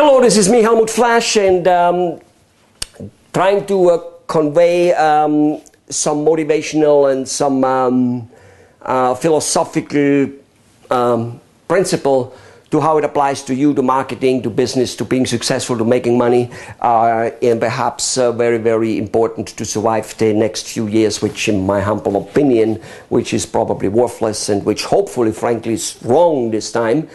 Hello, this is me, Helmut Flash, and trying to convey some motivational and some philosophical principle to how it applies to you, to marketing, to business, to being successful, to making money, and perhaps very, very important to survive the next few years, which in my humble opinion, which is probably worthless and which hopefully, frankly, is wrong this time,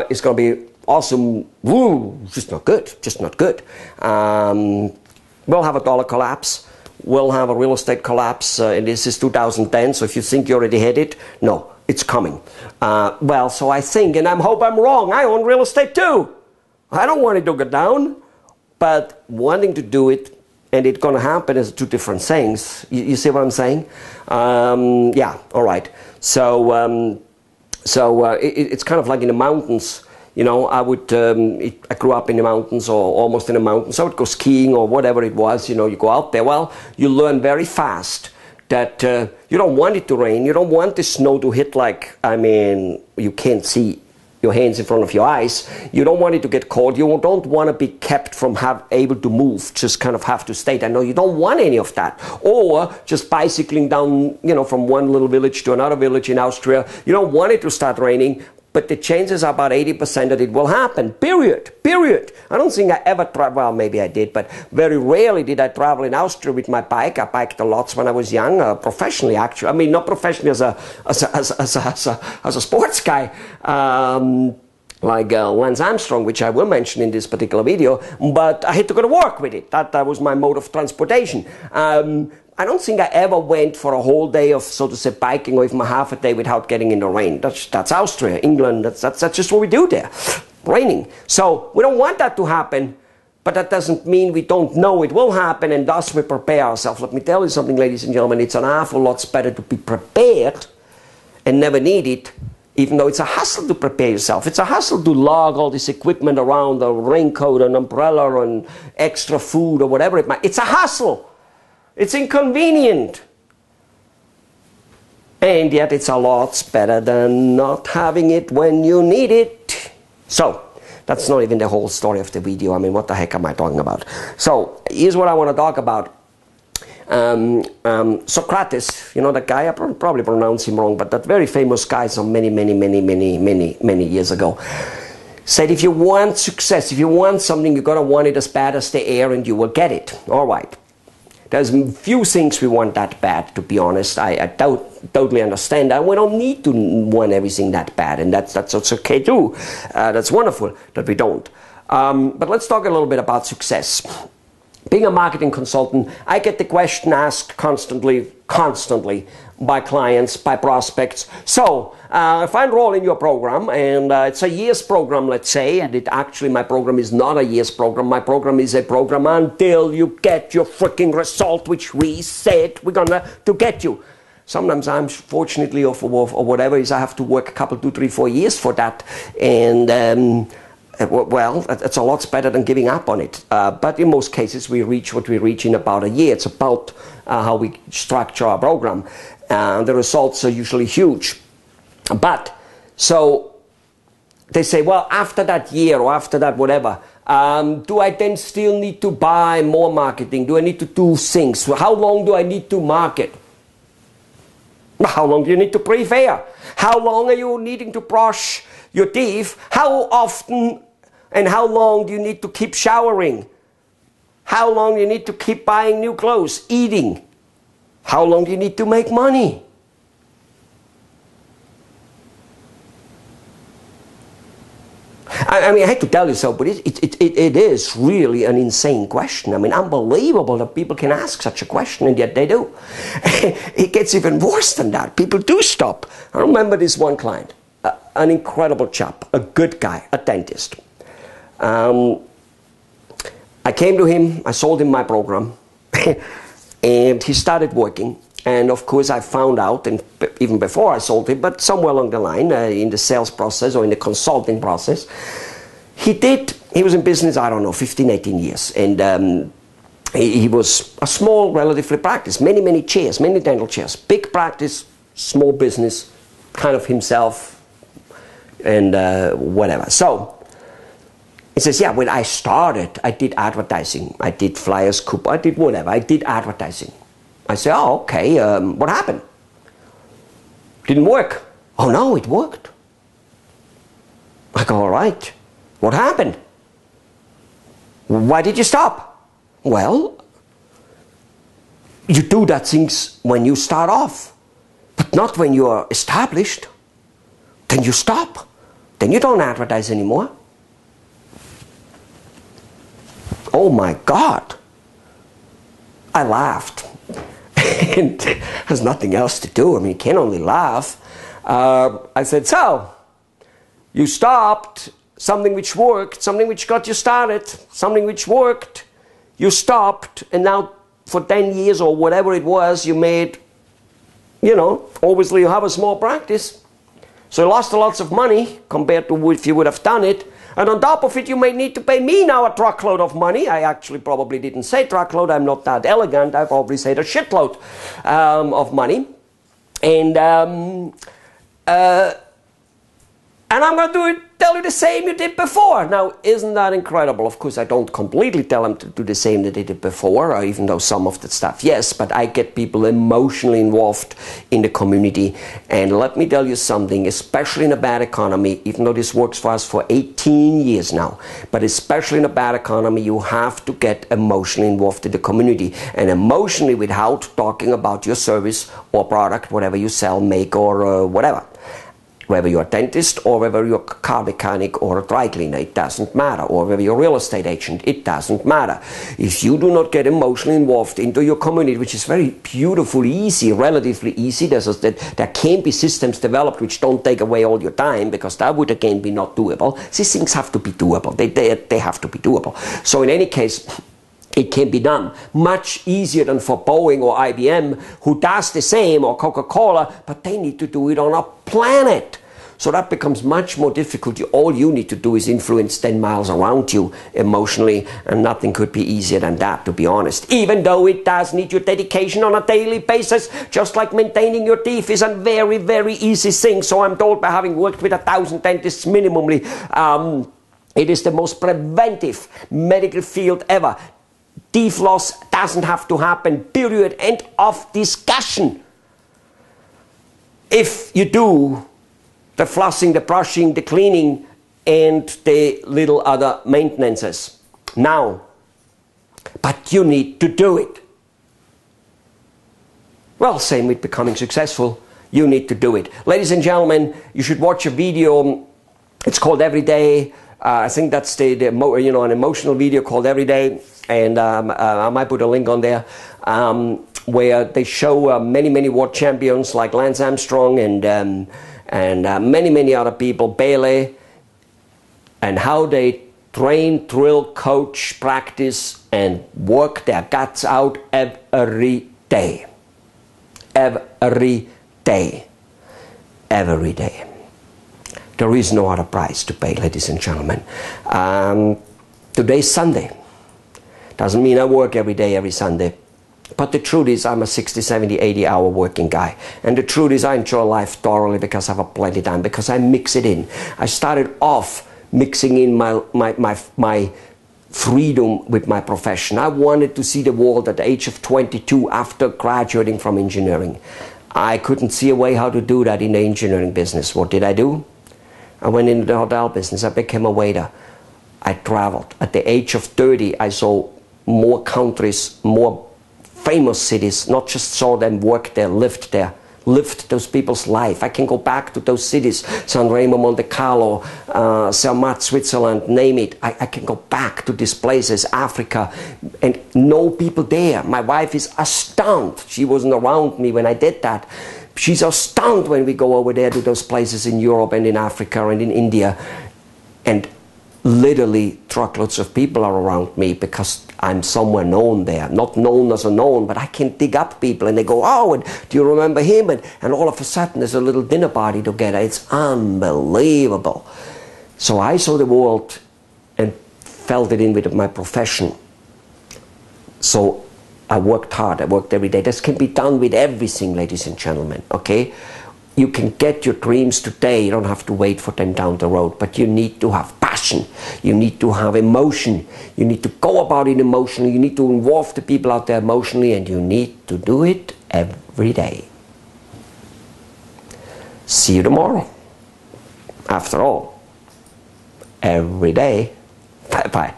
is going to be awesome. Woo, just not good, just not good. We'll have a dollar collapse. We'll have a real estate collapse, and this is 2010, so if you think you already had it, no, it's coming. Well, so I think, and I hope I'm wrong, I own real estate too. I don't want it to go down, but wanting to do it, and it's going to happen is two different things. You see what I'm saying? Yeah, all right. So, it's kind of like in the mountains. You know, I grew up in the mountains or almost in the mountains. So I would go skiing or whatever it was. You know, you go out there. Well, you learn very fast that you don't want it to rain. You don't want the snow to hit like, I mean, you can't see your hands in front of your eyes. You don't want it to get cold. You don't want to be kept from able to move. Just kind of have to stay there. No, you don't want any of that. Or just bicycling down, you know, from one little village to another village in Austria. You don't want it to start raining. But the chances are about 80% that it will happen, period. I don't think I ever traveled, well, maybe I did, but very rarely did I travel in Austria with my bike. I biked a lot when I was young, professionally actually. I mean, not professionally as a sports guy, like Lance Armstrong, which I will mention in this particular video, but I had to go to work with it. That was my mode of transportation. I don't think I ever went for a whole day of, so to say, biking or even a half a day without getting in the rain. That's Austria, England, that's just what we do there, raining. So we don't want that to happen, but that doesn't mean we don't know it will happen, and thus we prepare ourselves. Let me tell you something, ladies and gentlemen, it's an awful lot better to be prepared and never need it, even though it's a hassle to prepare yourself. It's a hassle to lug all this equipment around, a raincoat, an umbrella, and extra food or whatever it might. It's a hassle. It's inconvenient. And yet it's a lot better than not having it when you need it. So, that's not even the whole story of the video. I mean, what the heck am I talking about? So, here's what I want to talk about. Socrates, you know that guy, I probably pronounce him wrong, but that very famous guy some many years ago, said if you want success, if you want something, you're going to want it as bad as the air and you will get it. All right. There's few things we want that bad, to be honest. I totally understand that. We don't need to want everything that bad, and that's okay too. That's wonderful that we don't. But let's talk a little bit about success. Being a marketing consultant, I get the question asked constantly by clients, by prospects. So, if I enroll in your program, and it's a year's program, let's say, and my program is not a year's program. My program is a program until you get your freaking result, which we said we're gonna to get you. Sometimes I'm fortunately, or whatever is, I have to work a couple, 2, 3, 4 years for that, and well, it's a lot better than giving up on it. But in most cases, we reach what we reach in about a year. It's about how we structure our program. The results are usually huge. But, so, they say, well, after that year or after that whatever, do I then still need to buy more marketing? Do I need to do things? How long do I need to market? How long do you need to prepare? How long are you needing to brush your teeth? How often and how long do you need to keep showering? How long do you need to keep buying new clothes, eating? How long do you need to make money? I mean, I hate to tell you so, but it is really an insane question. I mean, unbelievable that people can ask such a question, and yet they do. It gets even worse than that. People do stop. I remember this one client, an incredible chap, a good guy, a dentist. I came to him, I sold him my program, and he started working. And of course I found out, and even before I sold him, but somewhere along the line, in the sales process or in the consulting process, he was in business, I don't know, 15, 18 years. And he was a small, relatively practice, many chairs, many dental chairs, big practice, small business, kind of himself, and whatever. So, He says, yeah, when I started, I did advertising. I did flyers, coupon, I did whatever. I did advertising. I say, oh, okay, what happened? Didn't work. Oh, no, it worked. I go, all right, what happened? Why did you stop? Well, you do that things when you start off, but not when you are established. Then you stop. Then you don't advertise anymore. Oh my God. I laughed. And there's nothing else to do. I mean, you can only laugh. I said, so, you stopped something which worked, something which got you started, something which worked, you stopped, and now for 10 years or whatever it was, you made, you know, obviously you have a small practice. So you lost lots of money compared to if you would have done it. And on top of it, you may need to pay me now a truckload of money. I actually probably didn't say truckload. I'm not that elegant. I probably said a shitload of money. And I'm going to tell you the same you did before. Now, isn't that incredible? Of course, I don't completely tell them to do the same that they did before, or even though some of the stuff, yes, but I get people emotionally involved in the community. And let me tell you something, especially in a bad economy, even though this works for us for 18 years now, but especially in a bad economy, you have to get emotionally involved in the community. And emotionally without talking about your service or product, whatever you sell, make, or whatever. Whether you're a dentist or whether you're a car mechanic or a dry cleaner, it doesn't matter. Or whether you're a real estate agent, it doesn't matter. If you do not get emotionally involved into your community, which is very beautiful, easy, relatively easy, there can be systems developed which don't take away all your time, because that would again be not doable. These things have to be doable. They have to be doable. So in any case, it can be done much easier than for Boeing or IBM, who does the same, or Coca-Cola, but they need to do it on a planet. So that becomes much more difficult. All you need to do is influence 10 miles around you emotionally, and nothing could be easier than that, to be honest. Even though it does need your dedication on a daily basis, just like maintaining your teeth is a very, very easy thing. So I'm told, by having worked with 1,000 dentists minimally, it is the most preventive medical field ever. Teeth loss doesn't have to happen, period, end of discussion. If you do the flossing, the brushing, the cleaning, and the little other maintenances. Now, but you need to do it. Well, same with becoming successful. You need to do it. Ladies and gentlemen, you should watch a video. It's called Every Day. I think that's an emotional video called Every Day. And I might put a link on there where they show many world champions like Lance Armstrong and many other people, Bailey, and how they train, drill, coach, practice, and work their guts out every day. Every day. Every day. There is no other price to pay, ladies and gentlemen. Today's Sunday. Doesn't mean I work every day, every Sunday. But the truth is, I'm a 60, 70, 80-hour working guy. And the truth is, I enjoy life thoroughly because I have plenty of time, because I mix it in. I started off mixing in my freedom with my profession. I wanted to see the world at the age of 22 after graduating from engineering. I couldn't see a way how to do that in the engineering business. What did I do? I went into the hotel business. I became a waiter. I traveled. At the age of 30, I saw more countries, more famous cities, not just saw them work there, lived those people's life. I can go back to those cities, San Remo, Monte Carlo, Zermatt, Switzerland, name it. I can go back to these places, Africa, and know people there. My wife is astounded. She wasn't around me when I did that. She's astounded when we go over there to those places in Europe and in Africa and in India. And literally truckloads of people are around me because I'm somewhere known there. Not known as a known, but I can dig up people and they go, oh, and do you remember him? And all of a sudden there's a little dinner party together. It's unbelievable. So I saw the world and felt it in with my profession. So I worked hard. I worked every day. This can be done with everything, ladies and gentlemen, okay? You can get your dreams today. You don't have to wait for them down the road, but you need to have passion. passion. You need to have emotion. You need to go about it emotionally. You need to involve the people out there emotionally, and you need to do it every day. See you tomorrow. After all, every day. Bye-bye.